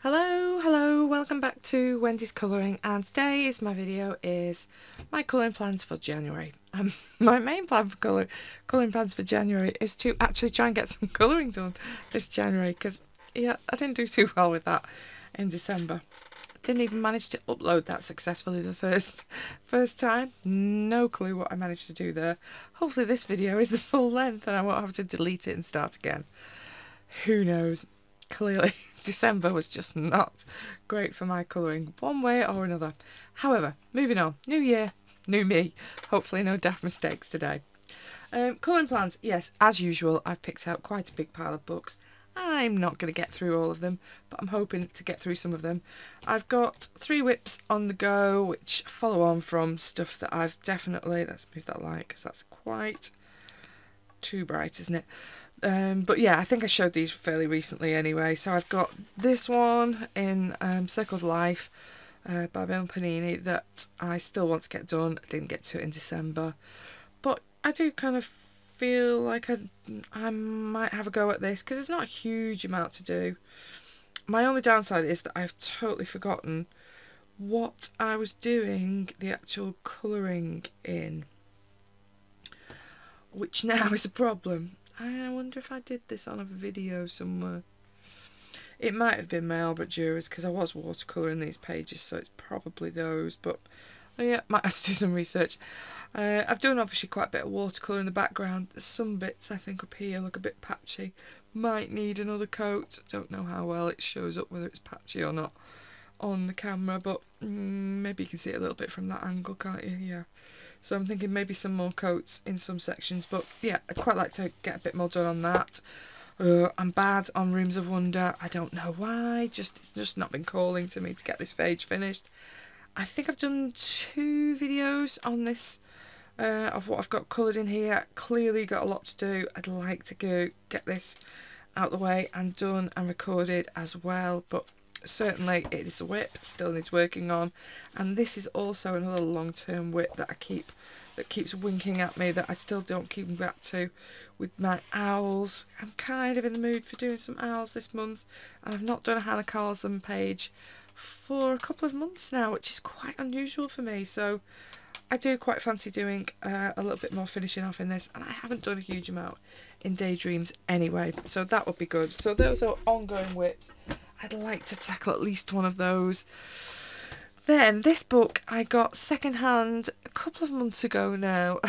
Hello, welcome back to Wendy's Colouring, and today's my video is my colouring plans for January. My main plan for colouring plans for January is to actually try and get some colouring done this January, because yeah, I didn't do too well with that in December. Didn't even manage to upload that successfully the first time. No clue what I managed to do there. Hopefully this video is the full length and I won't have to delete it and start again. Who knows? Clearly December was just not great for my colouring one way or another. However, moving on. New year, new me. Hopefully no daft mistakes today. Colouring plans. Yes, as usual, I've picked out quite a big pile of books. I'm not going to get through all of them, but I'm hoping to get through some of them. I've got 3 whips on the go, which follow on from stuff that I've definitely... Let's move that light, because that's quite too bright, isn't it? But yeah, I think I showed these fairly recently anyway. So I've got this one in Circle of Life by Bill Panini that I still want to get done. I didn't get to it in December, but I do kind of feel like I might have a go at this because it's not a huge amount to do. My only downside is that I've totally forgotten what I was doing the actual colouring in, which now is a problem. I wonder if I did this on a video somewhere. It might have been my Albert Durers because I was watercolouring these pages, so it's probably those. But yeah, might have to do some research. I've done obviously quite a bit of watercolour in the background. There's some bits I think up here look a bit patchy. Might need another coat. Don't know how well it shows up, whether it's patchy or not on the camera, but maybe you can see it a little bit from that angle, can't you? Yeah. So I'm thinking maybe some more coats in some sections, but yeah, I'd quite like to get a bit more done on that. I'm bad on Rooms of Wonder. I don't know why, it's just not been calling to me to get this page finished. I think I've done 2 videos on this of what I've got coloured in here. Clearly got a lot to do. I'd like to get this out the way and done and recorded as well, but certainly it is a whip, still needs working on, and this is also another long-term whip that keeps winking at me that I still don't keep back to with my owls. I'm kind of in the mood for doing some owls this month, and I've not done a Hannah Carlson page for a couple of months now, which is quite unusual for me, so I do quite fancy doing a little bit more finishing off in this, and I haven't done a huge amount in Daydreams anyway, so that would be good. So those are ongoing whips. I'd like to tackle at least one of those. Then this book I got secondhand a couple of months ago now,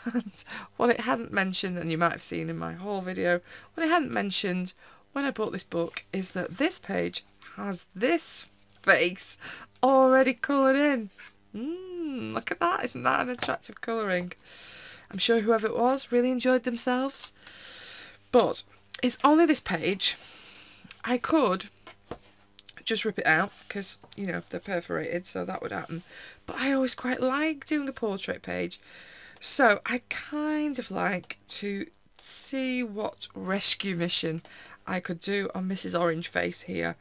and what it hadn't mentioned, and you might have seen in my haul video, what it hadn't mentioned when I bought this book is that this page has this face already coloured in. Look at that, isn't that an attractive colouring? I'm sure whoever it was really enjoyed themselves. But it's only this page. I could just rip it out because, you know, they're perforated, so that would happen. But I always quite like doing a portrait page. So I kind of like to see what rescue mission I could do on Mrs. Orange Face here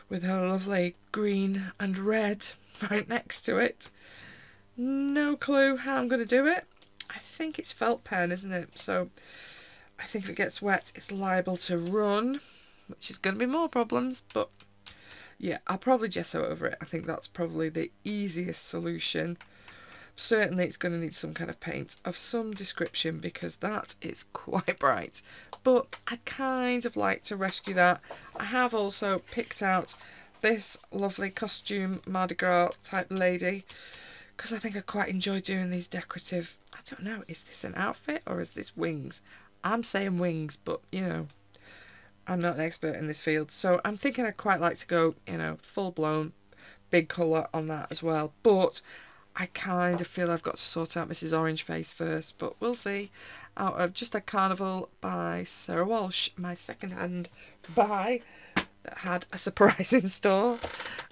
with her lovely green and red right next to it. No clue how I'm going to do it. I think it's felt pen, isn't it? So I think if it gets wet, it's liable to run, which is going to be more problems, but yeah, I'll probably gesso over it. I think that's probably the easiest solution. Certainly it's going to need some kind of paint of some description because that is quite bright. But I'd kind of like to rescue that. I have also picked out this lovely costume Mardi Gras type lady because I think I quite enjoy doing these decorative... I don't know, is this an outfit or is this wings? I'm saying wings, but you know, I'm not an expert in this field, so I'm thinking I'd quite like to go, you know, full-blown big colour on that as well. But I kind of feel I've got to sort out Mrs. Orange Face first, but we'll see. Out of Just a Carnival by Sarah Walsh, my second-hand buy that had a surprise in store.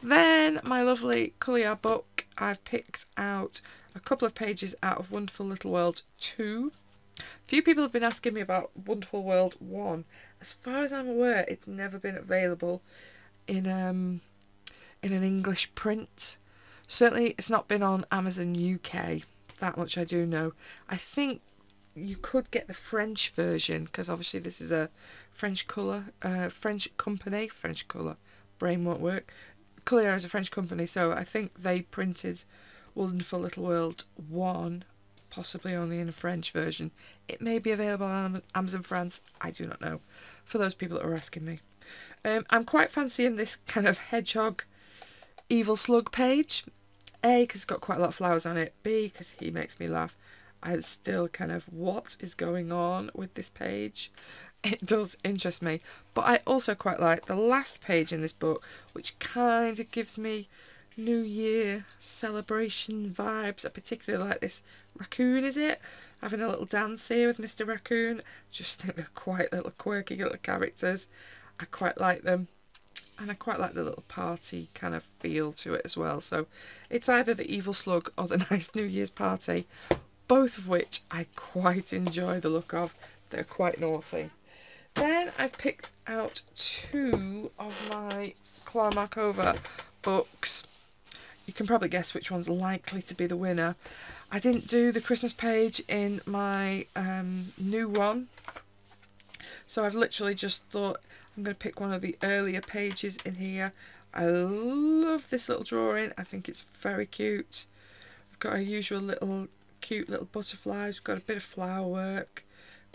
Then my lovely colour book, I've picked out a couple of pages out of Wonderful Little World 2. A few people have been asking me about Wonderful World 1. As far as I'm aware, it's never been available in an English print. Certainly it's not been on Amazon UK, that much I do know. I think you could get the French version, because obviously this is a French company, brain won't work. Clear is a French company, so I think they printed Wonderful Little World 1, possibly only in a French version. It may be available on Amazon France, I do not know, for those people that are asking me. I'm quite fancying this kind of hedgehog evil slug page. A, because it's got quite a lot of flowers on it. B, because he makes me laugh. I'm still kind of, what is going on with this page? It does interest me. But I also quite like the last page in this book, which kind of gives me New Year celebration vibes. I particularly like this raccoon, is it? Having a little dance here with Mr. Raccoon. Just think they're quite little quirky little characters. I quite like them. And I quite like the little party kind of feel to it as well. So it's either the evil slug or the nice New Year's party. Both of which I quite enjoy the look of. They're quite naughty. Then I've picked out 2 of my Clara Markova books. You can probably guess which one's likely to be the winner. I didn't do the Christmas page in my new one. So I've literally just thought I'm going to pick one of the earlier pages in here. I love this little drawing. I think it's very cute. We've got our usual little cute little butterflies. We've got a bit of flower work.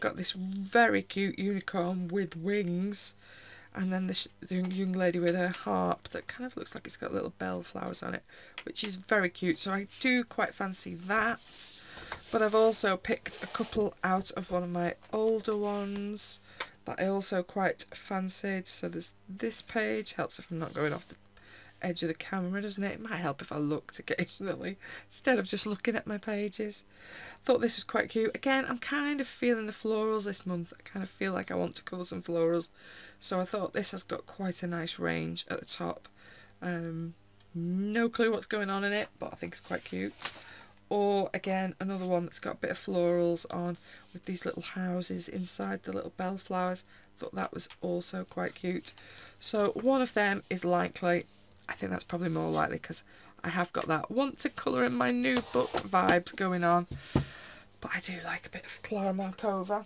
Got this very cute unicorn with wings. And then this the young lady with her harp that kind of looks like it's got little bell flowers on it, which is very cute. So I do quite fancy that. But I've also picked a couple out of one of my older ones that I also quite fancied. So there's this page. Helps if I'm not going off the edge of the camera, doesn't it? It might help if I looked occasionally instead of just looking at my pages. Thought this was quite cute. Again, I'm kind of feeling the florals this month. I kind of feel like I want to cover some florals. So I thought this has got quite a nice range at the top. No clue what's going on in it, but I think it's quite cute. Or again, another one that's got a bit of florals on with these little houses inside the little bell flowers. Thought that was also quite cute. So one of them is likely. I think that's probably more likely because I have got that want to colour in my new book vibes going on. But I do like a bit of Clara Markova.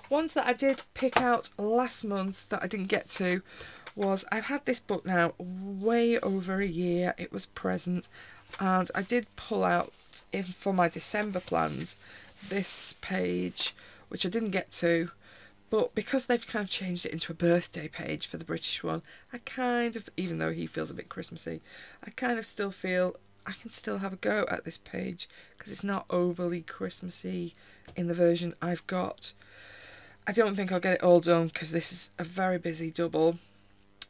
Ones that I did pick out last month that I didn't get to was, I've had this book now way over a year. It was present. And I did pull out in for my December plans this page, which I didn't get to, but because they've kind of changed it into a birthday page for the British one, I kind of, even though he feels a bit Christmassy, I kind of still feel I can still have a go at this page because it's not overly Christmassy in the version I've got. I don't think I'll get it all done because this is a very busy double.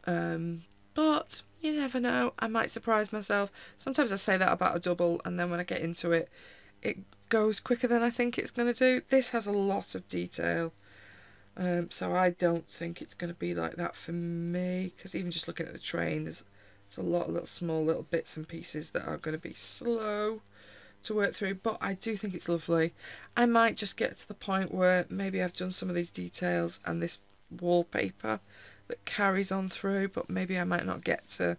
But you never know, I might surprise myself. Sometimes I say that about a double and then when I get into it, it goes quicker than I think it's going to do. This has a lot of detail, so I don't think it's going to be like that for me, because even just looking at the train, there's a lot of little small little bits and pieces that are going to be slow to work through, but I do think it's lovely. I might just get to the point where maybe I've done some of these details and this wallpaper that carries on through, but maybe I might not get to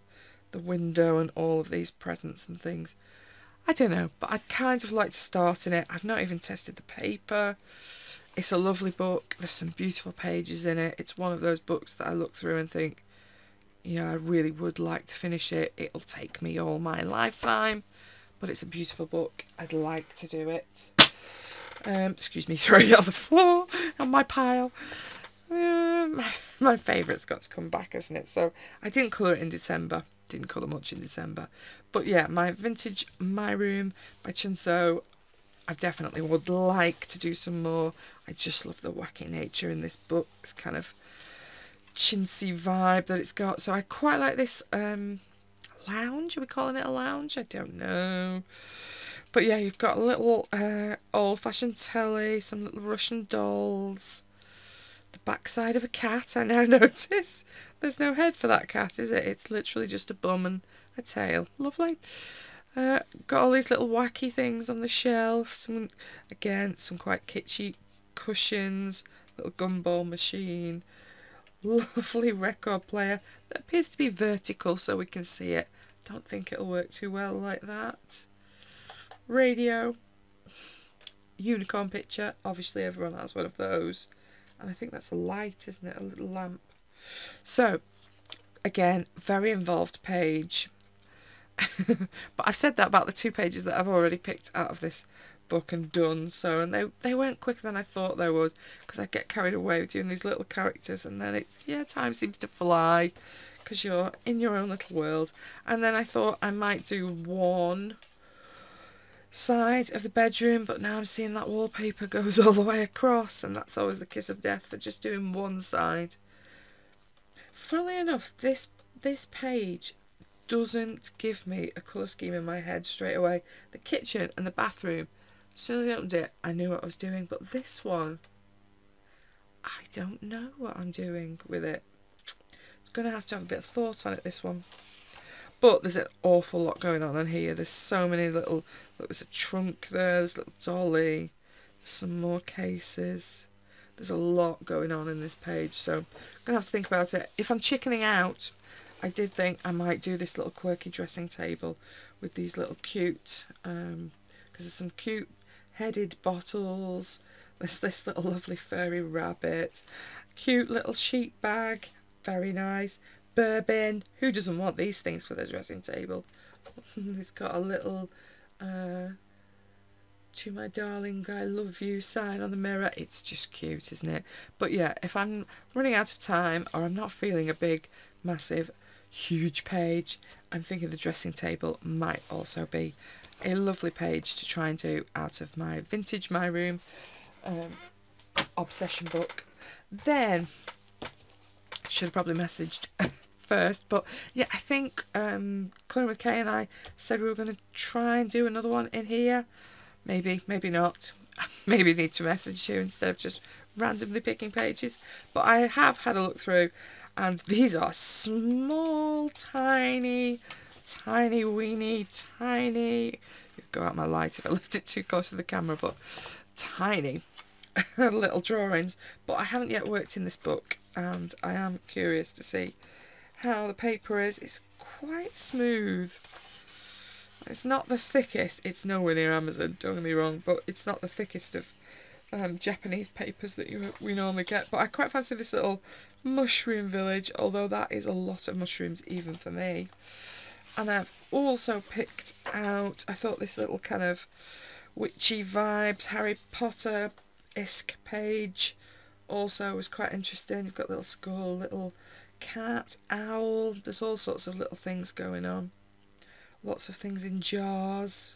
the window and all of these presents and things. I don't know, but I'd kind of like to start in it. I've not even tested the paper. It's a lovely book. There's some beautiful pages in it. It's one of those books that I look through and think, yeah, I really would like to finish it. It'll take me all my lifetime, but it's a beautiful book. I'd like to do it. Excuse me, throwing it on the floor, on my pile. My favourite's got to come back, hasn't it? So I didn't colour it in December. Didn't colour much in December. But yeah, my vintage My Room by Chunso, I definitely would like to do some more. I just love the wacky nature in this book. It's kind of chintzy vibe that it's got. So I quite like this lounge. Are we calling it a lounge? I don't know. But yeah, you've got a little old-fashioned telly, some little Russian dolls. The backside of a cat, I now notice. There's no head for that cat, is it? It's literally just a bum and a tail. Lovely. Got all these little wacky things on the shelf. Some quite kitschy cushions. Little gumball machine. Lovely record player that appears to be vertical so we can see it. Don't think it'll work too well like that. Radio. Unicorn picture. Obviously everyone has one of those. And I think that's a light, isn't it? A little lamp. So, Again, very involved page. But I've said that about the 2 pages that I've already picked out of this book and done. So, and they went quicker than I thought they would, because I get carried away with doing these little characters, and then time seems to fly because you're in your own little world. And then I thought I might do one side of the bedroom, but now I'm seeing that wallpaper goes all the way across, and that's always the kiss of death for just doing one side. Funnily enough, this page doesn't give me a colour scheme in my head straight away. The kitchen and the bathroom, as soon as I opened it, I knew what I was doing, but this one, I don't know what I'm doing with it. It's going to have a bit of thought on it, this one. But there's an awful lot going on in here. There's so many little... Look, there's a trunk there, there's a little dolly, there's some more cases. There's a lot going on in this page, so I'm going to have to think about it. If I'm chickening out, I did think I might do this little quirky dressing table with these little cute... because there's some cute headed bottles. There's this little lovely furry rabbit. Cute little sheep bag. Very nice. Bourbon. Who doesn't want these things for their dressing table? It's got a little to my darling I love you sign on the mirror. It's just cute, isn't it? But yeah, if I'm running out of time, or I'm not feeling a big, massive, huge page, I'm thinking the dressing table might also be a lovely page to try and do out of my vintage My Room obsession book. Then should have probably messaged first, but yeah, I think Colouring with Kay and I said we were going to try and do another one in here. Maybe not. Maybe need to message you instead of just randomly picking pages. But I have had a look through, and these are small, tiny, weeny, tiny. You'd go out my light if I left it too close to the camera, but tiny little drawings. But I haven't yet worked in this book, and I am curious to see how the paper is. It's quite smooth. It's not the thickest. It's nowhere near Amazon, don't get me wrong, but it's not the thickest of Japanese papers that we normally get. But I quite fancy this little mushroom village, although that is a lot of mushrooms even for me. And I've also picked out, I thought this little kind of witchy vibes, Harry Potter-esque page also was quite interesting. You've got little skull, little cat, owl, there's all sorts of little things going on. Lots of things in jars.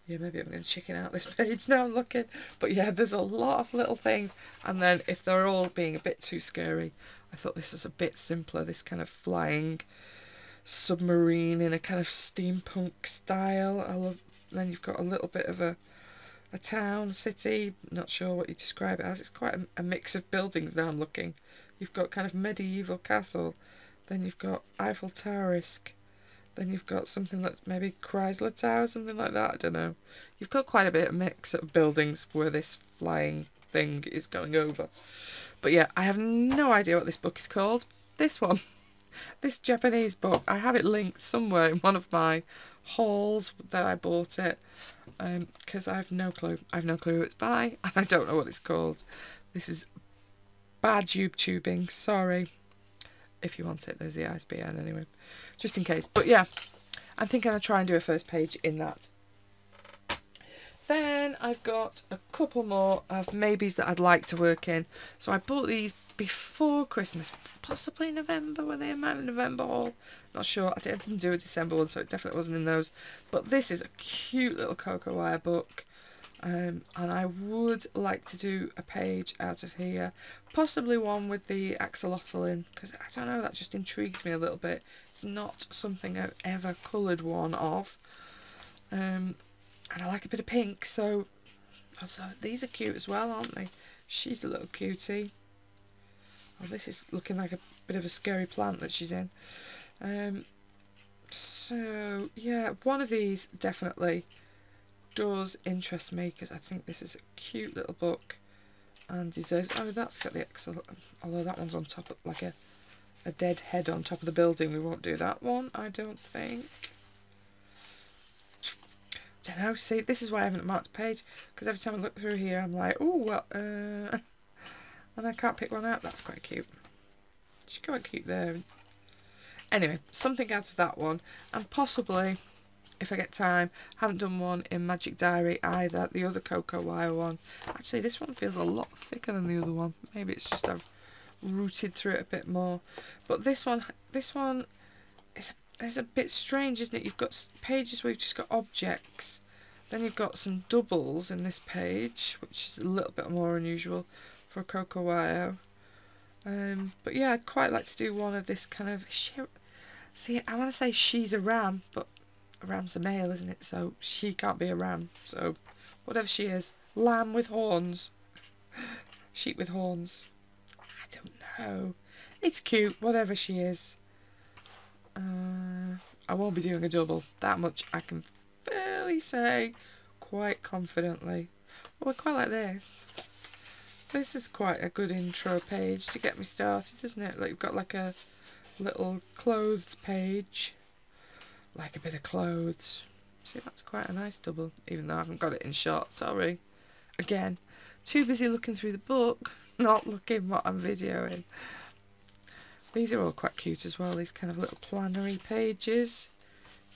Yeah, maybe I'm going to chicken out this page now I'm looking. But yeah, there's a lot of little things. And then if they're all being a bit too scary, I thought this was a bit simpler. This kind of flying submarine in a kind of steampunk style. I love. Then you've got a little bit of a town, city. Not sure what you describe it as. It's quite a mix of buildings now I'm looking. You've got kind of medieval castle. Then you've got Eiffel Tower-esque. Then you've got something that's maybe Chrysler Tower, something like that, I don't know. You've got quite a bit of mix of buildings where this flying thing is going over. But yeah, I have no idea what this book is called. This one. This Japanese book. I have it linked somewhere in one of my hauls that I bought it. Because I have no clue. I have no clue who it's by. And I don't know what it's called. This is bad YouTubing. Sorry. If you want it, there's the ISBN anyway, just in case. But yeah, I'm thinking I'll try and do a first page in that. Then I've got a couple more of maybes that I'd like to work in. So I bought these before Christmas, possibly November. Were they in my November haul? Not sure. I didn't do a December one, so it definitely wasn't in those. But this is a cute little cocoa wire book. And I would like to do a page out of here, possibly one with the axolotl in, because I don't know, that just intrigues me a little bit. It's not something I've ever coloured one of, and I like a bit of pink, so these are cute as well, aren't they? She's a little cutie. Oh, this is looking like a bit of a scary plant that she's in. So yeah, one of these definitely does interest me, because I think this is a cute little book and deserves... Oh, that's got the excellent... Although that one's on top of, like a dead head on top of the building. We won't do that one, I don't think. Don't know. See, this is why I haven't marked a page, because every time I look through here I'm like, oh, well, and I can't pick one out. That's quite cute. She's quite cute there. Anyway, something out of that one, and possibly, if I get time, haven't done one in Magic Diary either, the other cocoa wire one. Actually, this one feels a lot thicker than the other one. Maybe it's just I've rooted through it a bit more. But this one is a bit strange, isn't it? You've got pages where you've just got objects. Then you've got some doubles in this page, which is a little bit more unusual for a cocoa wire. But yeah, I'd quite like to do one of this kind of... See, I want to say she's a ram, but a ram's a male, isn't it? So she can't be a ram. So whatever she is. Lamb with horns. Sheep with horns. I don't know. It's cute, whatever she is. I won't be doing a double. That much I can fairly say quite confidently. Oh, I quite like this. This is quite a good intro page to get me started, isn't it? Like, you've got like a little clothes page. Like a bit of clothes. See, that's quite a nice double, even though I haven't got it in shot, sorry. Again, too busy looking through the book, not looking what I'm videoing. These are all quite cute as well, these kind of little plannery pages.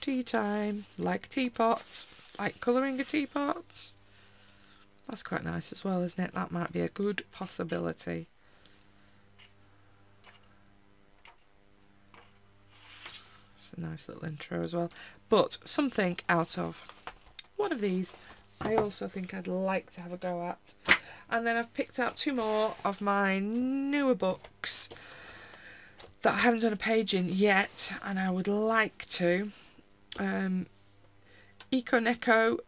Tea time, like teapots, like colouring a teapot. That's quite nice as well, isn't it? That might be a good possibility. It's a nice little intro as well. But something out of one of these I also think I'd like to have a go at. And then I've picked out two more of my newer books that I haven't done a page in yet, and I would like to. Eco Neko,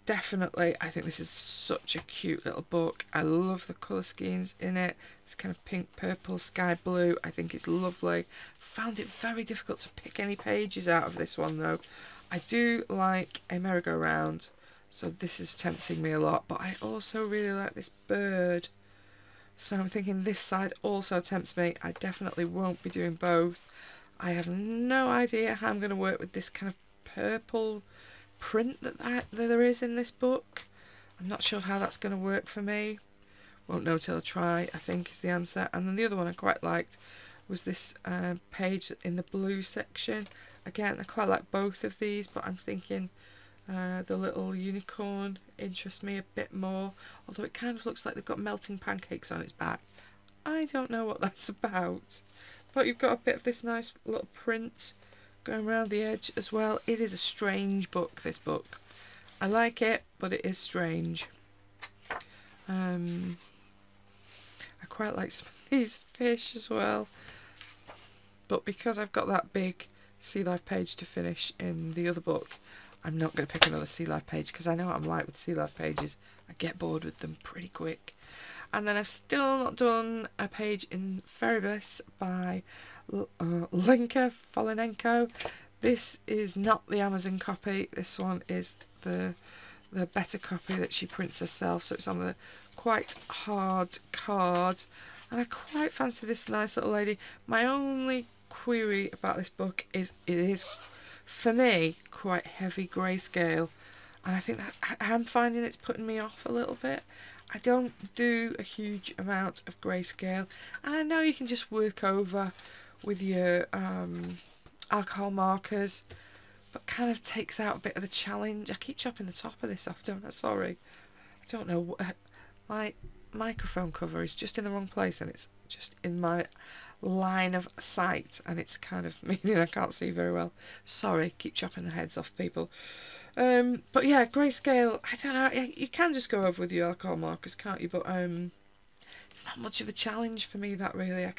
definitely. I think this is such a cute little book. I love the colour schemes in it. It's kind of pink, purple, sky blue. I think it's lovely. Found it very difficult to pick any pages out of this one though. I do like a merry-go-round, so this is tempting me a lot, but I also really like this bird. So I'm thinking this side also tempts me. I definitely won't be doing both. I have no idea how I'm going to work with this kind of purple print that there is in this book. I'm not sure how that's going to work for me. Won't know till I try, I think is the answer. And then the other one I quite liked was this page in the blue section. Again, I quite like both of these, but I'm thinking the little unicorn interests me a bit more, although it kind of looks like they've got melting pancakes on its back. I don't know what that's about, but you've got a bit of this nice little print going around the edge as well. It is a strange book, this book. I like it, but it is strange. I quite like some of these fish as well, but because I've got that big Sea Life page to finish in the other book, I'm not going to pick another Sea Life page because I know what I'm like with Sea Life pages. I get bored with them pretty quick. And then I've still not done a page in Fairy Bliss by Lenka Folinenko. This is not the Amazon copy. This one is the better copy that she prints herself. So it's on the quite hard card. And I quite fancy this nice little lady. My only query about this book is it is, for me, quite heavy grayscale, and I think that I'm finding it's putting me off a little bit. I don't do a huge amount of grayscale, and I know you can just work over with your alcohol markers, but kind of takes out a bit of the challenge. I keep chopping the top of this off, don't I? Sorry. I don't know what, my microphone cover is just in the wrong place, and it's just in my line of sight, and it's kind of meaning I can't see very well. Sorry, keep chopping the heads off people. But yeah, grayscale, I don't know, you can just go over with your alcohol markers, can't you? But it's not much of a challenge for me, that really.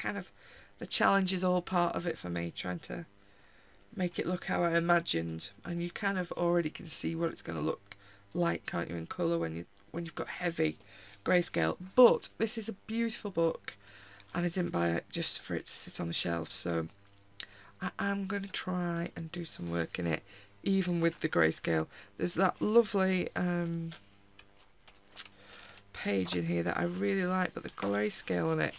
The challenge is all part of it for me, trying to make it look how I imagined, and you kind of already can see what it's going to look like, can't you, in colour when you've got heavy grayscale. But this is a beautiful book, and I didn't buy it just for it to sit on the shelf, so I am going to try and do some work in it, even with the grayscale. There's that lovely page in here that I really like, but the grayscale on it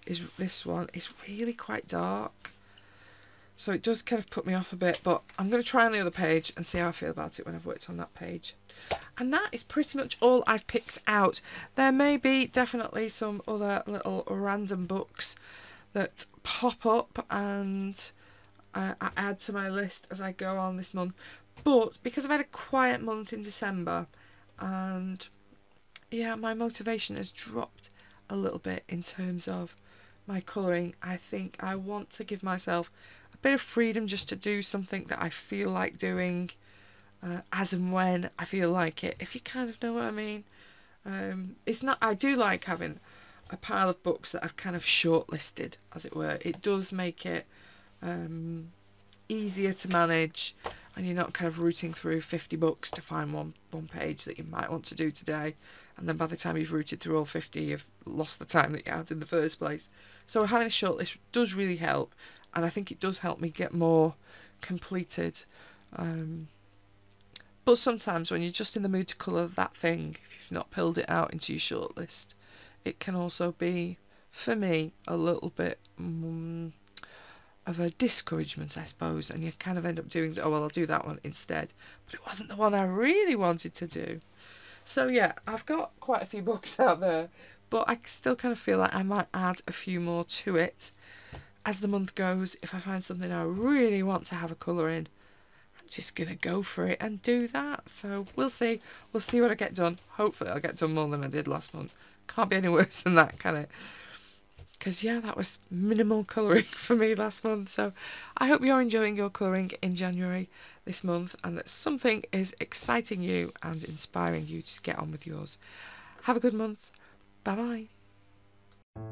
is, this one is really quite dark, so it does kind of put me off a bit. But I'm going to try on the other page and see how I feel about it when I've worked on that page. And that is pretty much all I've picked out. There may be definitely some other little random books that pop up, and I add to my list as I go on this month. But because I've had a quiet month in December, and yeah, my motivation has dropped a little bit in terms of my colouring. I think I want to give myself a bit of freedom just to do something that I feel like doing, as and when I feel like it, if you kind of know what I mean. It's not, I do like having a pile of books that I've kind of shortlisted, as it were. It does make it easier to manage, and you're not kind of rooting through 50 books to find one page that you might want to do today, and then by the time you've rooted through all 50 you've lost the time that you had in the first place. So having a shortlist does really help, and I think it does help me get more completed. But sometimes when you're just in the mood to colour that thing, if you've not pilled it out into your shortlist, it can also be, for me, a little bit of a discouragement, I suppose, and you kind of end up doing, oh well, I'll do that one instead, but it wasn't the one I really wanted to do. So yeah, I've got quite a few books out there, but I still kind of feel like I might add a few more to it as the month goes. If I find something I really want to have a colour in, I'm just gonna go for it and do that. So we'll see what I get done. Hopefully I'll get done more than I did last month. Can't be any worse than that, can it? Because yeah, that was minimal colouring for me last month. So I hope you're enjoying your colouring in January this month, and that something is exciting you and inspiring you to get on with yours. Have a good month. Bye bye.